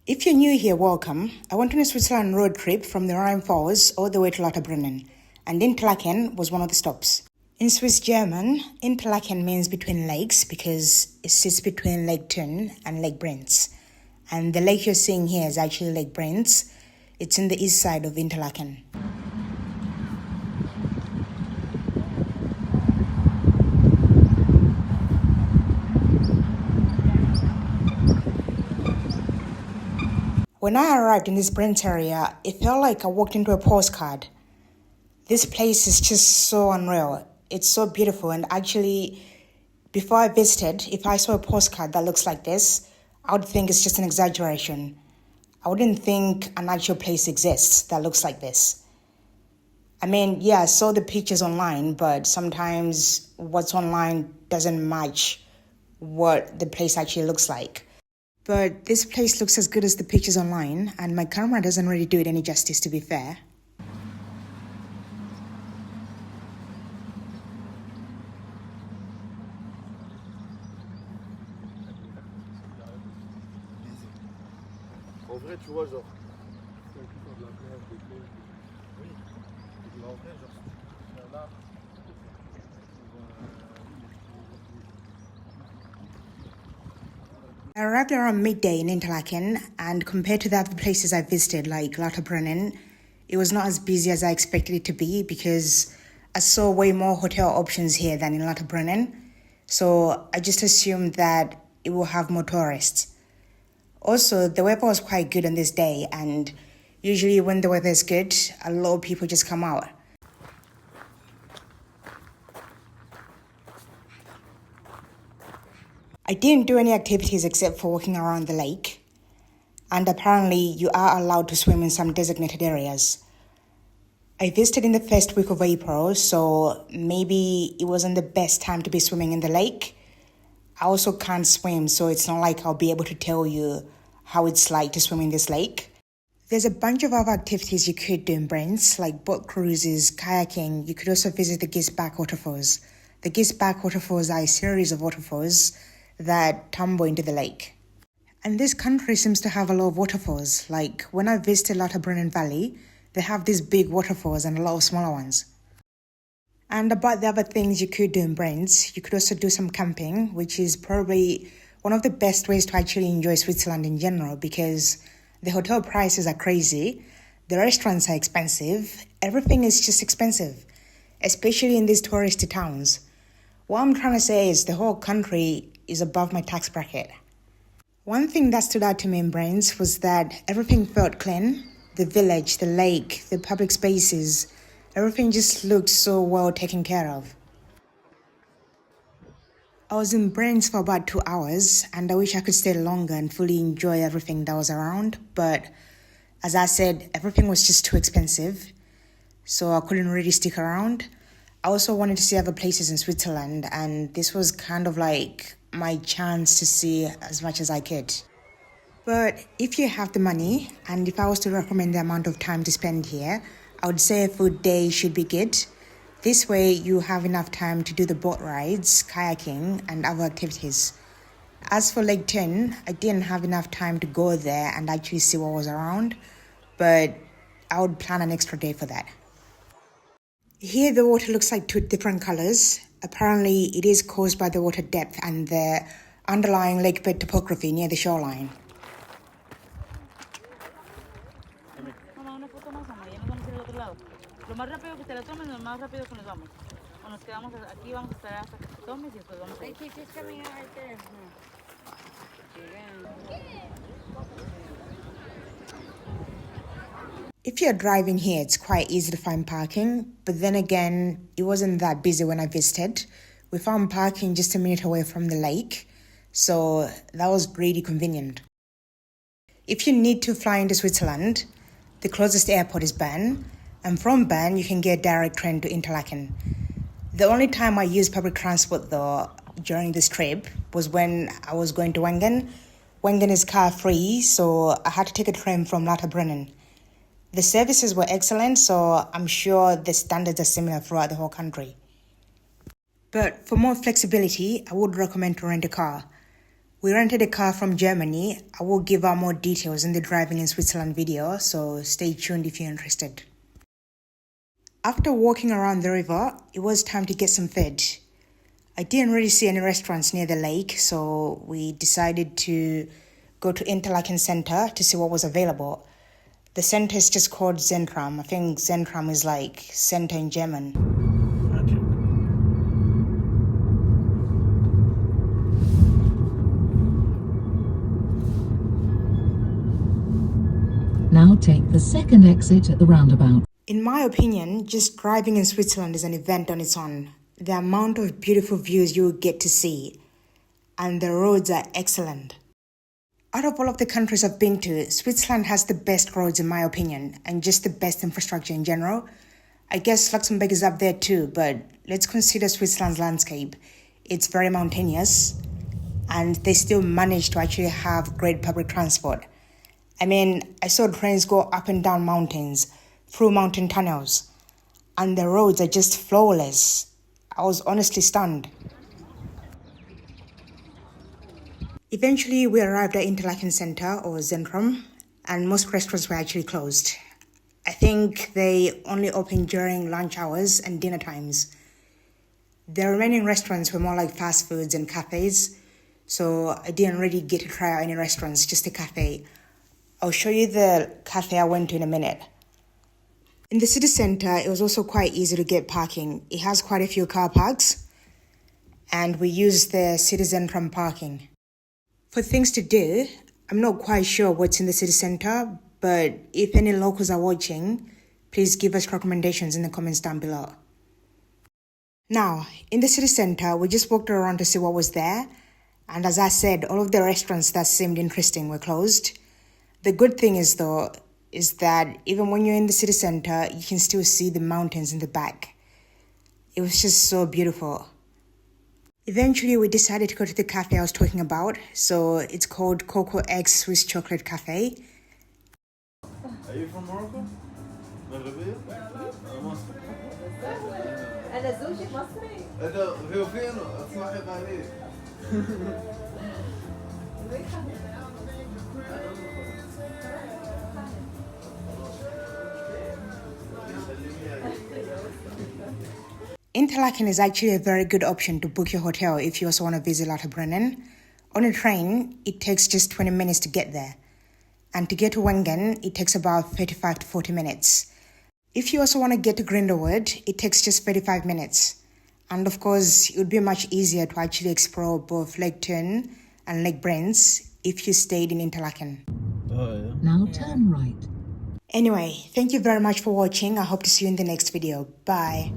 If you're new here, welcome. I went on a Switzerland road trip from the Rhine Falls all the way to Lauterbrunnen, and Interlaken was one of the stops. In Swiss German, Interlaken means between lakes because it sits between Lake Thun and Lake Brienz. And the lake you're seeing here is actually Lake Brienz. It's in the east side of Interlaken. When I arrived in this Brienz area, it felt like I walked into a postcard. This place is just so unreal. It's so beautiful, and actually, before I visited, if I saw a postcard that looks like this, I would think it's just an exaggeration. I wouldn't think an actual place exists that looks like this. I mean, yeah, I saw the pictures online, but sometimes what's online doesn't match what the place actually looks like. But this place looks as good as the pictures online, and my camera doesn't really do it any justice, to be fair. En vrai, tu vois, genre. I arrived around midday in Interlaken, and compared to the other places I visited, like Lauterbrunnen, it was not as busy as I expected it to be because I saw way more hotel options here than in Lauterbrunnen. So I just assumed that it will have more tourists. Also, the weather was quite good on this day, and usually when the weather is good, a lot of people just come out. I didn't do any activities except for walking around the lake, and apparently you are allowed to swim in some designated areas. I visited in the first week of April, so maybe it wasn't the best time to be swimming in the lake. I also can't swim, so it's not like I'll be able to tell you how it's like to swim in this lake. There's a bunch of other activities you could do in Brienz, like boat cruises, kayaking. You could also visit the Gisbach waterfalls. The Gisbach waterfalls are a series of waterfalls that tumble into the lake. And this country seems to have a lot of waterfalls. Like when I visited Lauterbrunnen Valley, they have these big waterfalls and a lot of smaller ones. And about the other things you could do in Brienz, you could also do some camping, which is probably one of the best ways to actually enjoy Switzerland in general because the hotel prices are crazy, the restaurants are expensive, everything is just expensive, especially in these touristy towns. What I'm trying to say is the whole country is above my tax bracket. One thing that stood out to me in Brienz was that everything felt clean. The village, the lake, the public spaces, everything just looked so well taken care of. I was in Brienz for about 2 hours, and I wish I could stay longer and fully enjoy everything that was around, but as I said, everything was just too expensive, so I couldn't really stick around. I also wanted to see other places in Switzerland, and this was kind of like my chance to see as much as I could. But if you have the money, and if I was to recommend the amount of time to spend here, I would say a full day should be good. This way you have enough time to do the boat rides, kayaking, and other activities. As for Lake Thun, I didn't have enough time to go there and actually see what was around, but I would plan an extra day for that. Here the water looks like two different colors. Apparently it is caused by the water depth and the underlying lakebed topography near the shoreline. Lo más rápido que se la tomen, lo más rápido que nos vamos. O nos quedamos aquí, vamos a esperar hasta que se tome y después vamos a ir. If you're driving here, it's quite easy to find parking, but then again, it wasn't that busy when I visited. We found parking just a minute away from the lake, so that was really convenient. If you need to fly into Switzerland, the closest airport is Bern, and from Bern you can get a direct train to Interlaken. The only time I used public transport though during this trip was when I was going to Wengen. Wengen is car free, so I had to take a train from Lauterbrunnen. The services were excellent, so I'm sure the standards are similar throughout the whole country. But for more flexibility, I would recommend to rent a car. We rented a car from Germany. I will give out more details in the driving in Switzerland video, so stay tuned if you're interested. After walking around the river, it was time to get some food. I didn't really see any restaurants near the lake, so we decided to go to Interlakken center to see what was available. The center is just called Zentrum. I think Zentrum is like center in German. Now take the second exit at the roundabout. In my opinion, just driving in Switzerland is an event on its own. The amount of beautiful views you will get to see, and the roads are excellent. Out of all of the countries I've been to, Switzerland has the best roads in my opinion, and just the best infrastructure in general. I guess Luxembourg is up there too, but let's consider Switzerland's landscape. It's very mountainous, and they still manage to actually have great public transport. I mean, I saw trains go up and down mountains, through mountain tunnels, and the roads are just flawless. I was honestly stunned. Eventually, we arrived at Interlakken Center, or Zentrum, and most restaurants were actually closed. I think they only opened during lunch hours and dinner times. The remaining restaurants were more like fast foods and cafes, so I didn't really get to try out any restaurants, just a cafe. I'll show you the cafe I went to in a minute. In the city center, it was also quite easy to get parking. It has quite a few car parks, and we used the city Zentrum parking. For things to do, I'm not quite sure what's in the city center, but if any locals are watching, please give us recommendations in the comments down below. Now, in the city center, we just walked around to see what was there, and as I said, all of the restaurants that seemed interesting were closed. The good thing is that even when you're in the city center, you can still see the mountains in the back. It was just so beautiful. Eventually, we decided to go to the cafe I was talking about. So it's called Coco X Swiss Chocolate Cafe. Are you from Morocco? مغربية؟ مصر. أنا زوجي مصري. هذا هو فين؟ اسمعي قليل. Interlaken is actually a very good option to book your hotel if you also want to visit Lauterbrunnen. On a train, it takes just 20 minutes to get there. And to get to Wengen, it takes about 35 to 40 minutes. If you also want to get to Grindelwald, it takes just 35 minutes. And of course, it would be much easier to actually explore both Lake Thun and Lake Brienz if you stayed in Interlaken. Oh, yeah. Now turn right. Anyway, thank you very much for watching. I hope to see you in the next video. Bye.